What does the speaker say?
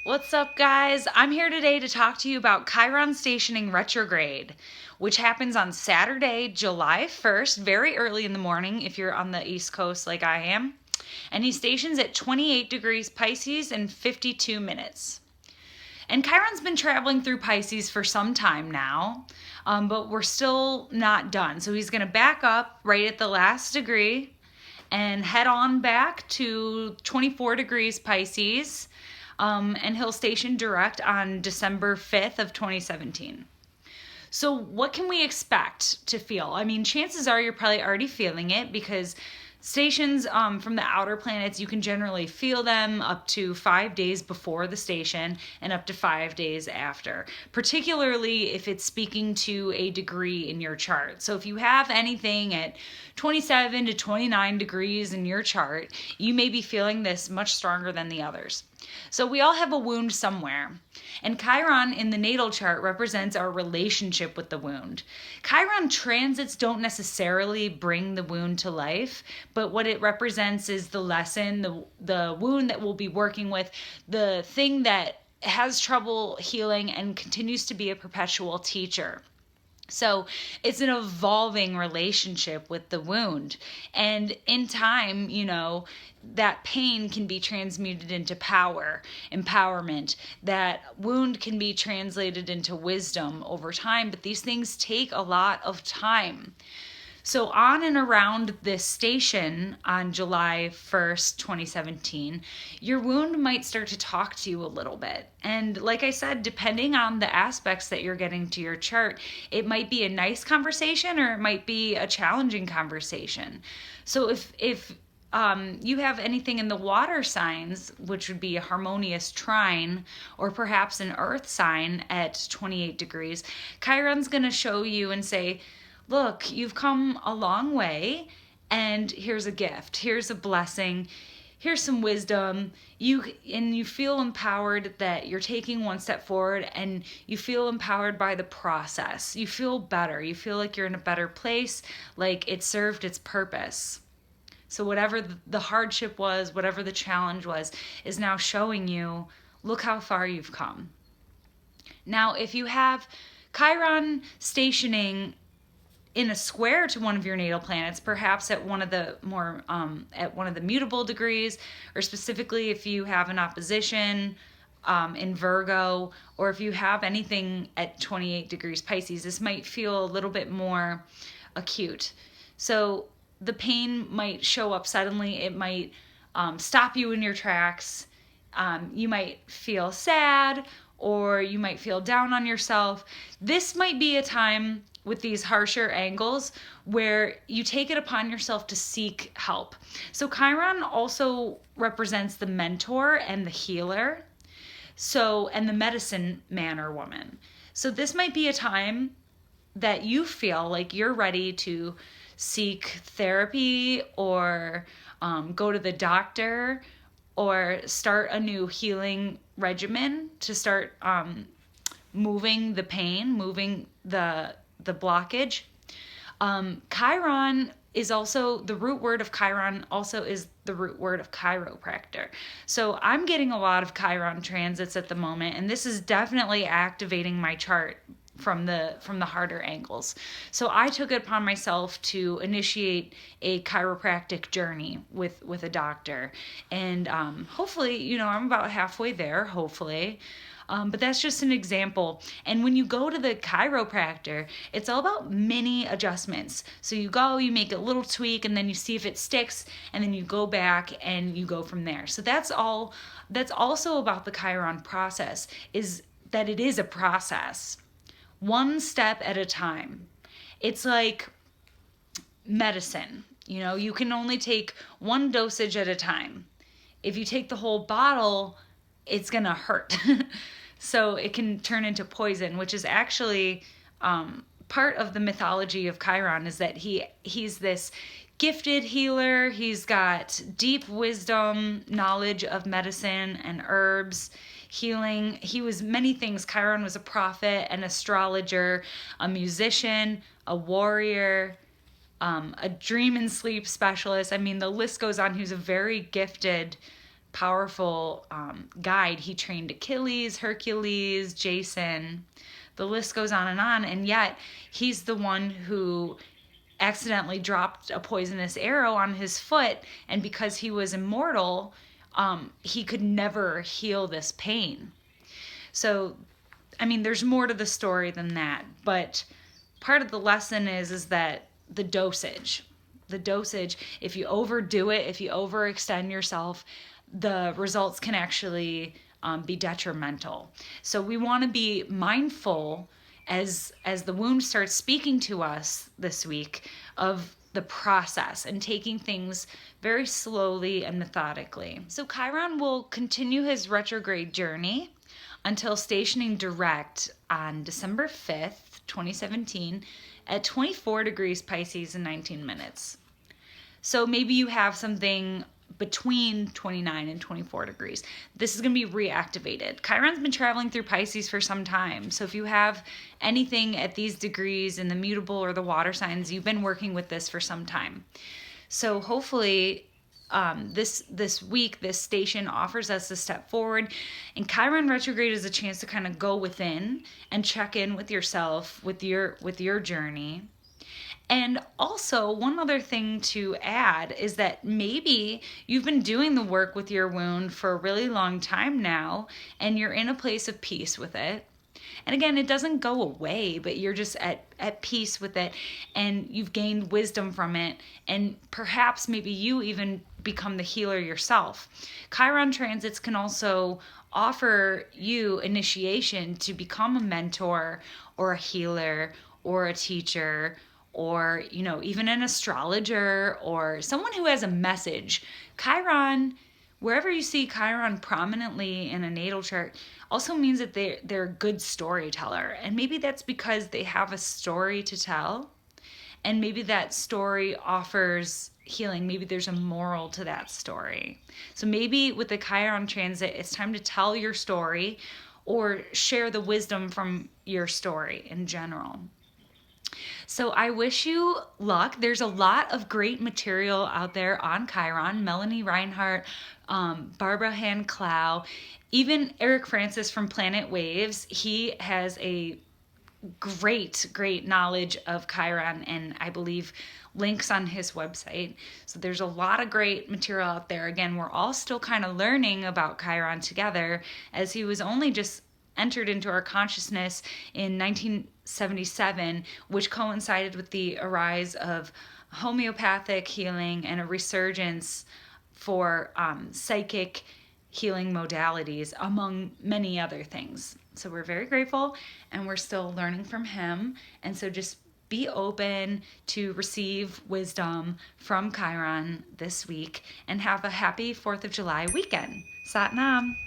What's up, guys? I'm here today to talk to you about Chiron stationing retrograde, which happens on Saturday, July 1st, very early in the morning if you're on the East Coast like I am. And he stations at 28 degrees Pisces in 52 minutes. And Chiron's been traveling through Pisces for some time now, but we're still not done. So he's going to back up right at the last degree and head on back to 24 degrees Pisces. And he'll station direct on December 5th of 2017. So what can we expect to feel? I mean, chances are you're probably already feeling it because stations from the outer planets, you can generally feel them up to 5 days before the station and up to 5 days after, particularly if it's speaking to a degree in your chart. So if you have anything at 27 to 29 degrees in your chart, you may be feeling this much stronger than the others. So we all have a wound somewhere. And Chiron in the natal chart represents our relationship with the wound. Chiron transits don't necessarily bring the wound to life, but what it represents is the lesson, the wound that we'll be working with, the thing that has trouble healing and continues to be a perpetual teacher. So it's an evolving relationship with the wound. And in time, that pain can be transmuted into power, empowerment. That wound can be translated into wisdom over time, but these things take a lot of time. So on and around this station on July 1st, 2017, your wound might start to talk to you a little bit. And like I said, depending on the aspects that you're getting to your chart, it might be a nice conversation or it might be a challenging conversation. So if you have anything in the water signs, which would be a harmonious trine, or perhaps an earth sign at 28 degrees, Chiron's going to show you and say, look, you've come a long way, and here's a gift. Here's a blessing. Here's some wisdom. You feel empowered that you're taking one step forward, and you feel empowered by the process. You feel better. You feel like you're in a better place, like it served its purpose. So whatever the hardship was, whatever the challenge was, is now showing you, look how far you've come. Now, if you have Chiron stationing in a square to one of your natal planets, perhaps at one of the more at one of the mutable degrees, or specifically if you have an opposition in Virgo, or if you have anything at 28 degrees Pisces, this might feel a little bit more acute. So the pain might show up suddenly. It might stop you in your tracks. You might feel sad, or you might feel down on yourself. This might be a time with these harsher angles where you take it upon yourself to seek help. So Chiron also represents the mentor and the healer, and the medicine man or woman. So this might be a time that you feel like you're ready to seek therapy or go to the doctor or start a new healing regimen to start moving the pain, moving the blockage. Chiron is also, the root word of Chiron also is the root word of chiropractor. So I'm getting a lot of Chiron transits at the moment, and this is definitely activating my chart from the harder angles. So I took it upon myself to initiate a chiropractic journey with a doctor, and hopefully, I'm about halfway there, hopefully. But that's just an example. And when you go to the chiropractor, it's all about mini adjustments. So you go, you make a little tweak, and then you see if it sticks, and then you go back and you go from there. So that's all. That's also about the Chiron process, is that it is a process, one step at a time. It's like medicine. You can only take one dosage at a time. If you take the whole bottle, it's gonna hurt. So it can turn into poison, which is actually part of the mythology of Chiron, is that he's this gifted healer. He's got deep wisdom, knowledge of medicine and herbs, healing. He was many things. Chiron was a prophet, an astrologer, a musician, a warrior, a dream and sleep specialist. I mean, the list goes on. He was a very gifted powerful guide. He trained Achilles, Hercules, Jason. The list goes on, and yet he's the one who accidentally dropped a poisonous arrow on his foot, and because he was immortal, he could never heal this pain. So, I mean, there's more to the story than that, but part of the lesson is that the dosage, if you overdo it, if you overextend yourself, the results can actually be detrimental. So we want to be mindful as the wound starts speaking to us this week of the process and taking things very slowly and methodically. So Chiron will continue his retrograde journey until stationing direct on December 5th, 2017 at 24 degrees Pisces in 19 minutes. So maybe you have something between 29 and 24 degrees. This is going to be reactivated. Chiron's been traveling through Pisces for some time. So if you have anything at these degrees in the mutable or the water signs, you've been working with this for some time. So hopefully this week, this station offers us a step forward. And Chiron retrograde is a chance to kind of go within and check in with yourself, with your journey. And also, one other thing to add is that maybe you've been doing the work with your wound for a really long time now, and you're in a place of peace with it. And again, it doesn't go away, but you're just at peace with it, and you've gained wisdom from it, and perhaps maybe you even become the healer yourself. Chiron transits can also offer you initiation to become a mentor or a healer or a teacher, or, you know, even an astrologer or someone who has a message. Chiron, wherever you see Chiron prominently in a natal chart, also means that they're a good storyteller. And maybe that's because they have a story to tell. And maybe that story offers healing. Maybe there's a moral to that story. So maybe with the Chiron transit, it's time to tell your story or share the wisdom from your story in general. So I wish you luck. There's a lot of great material out there on Chiron. Melanie Reinhart, Barbara Hand Clow, even Eric Francis from Planet Waves. He has a great knowledge of Chiron, and I believe links on his website. So there's a lot of great material out there. Again, we're all still kind of learning about Chiron together, as he was only just entered into our consciousness in 1977, which coincided with the rise of homeopathic healing and a resurgence for psychic healing modalities, among many other things. So we're very grateful, and we're still learning from him. And so just be open to receive wisdom from Chiron this week, and have a happy 4th of July weekend. Sat Nam.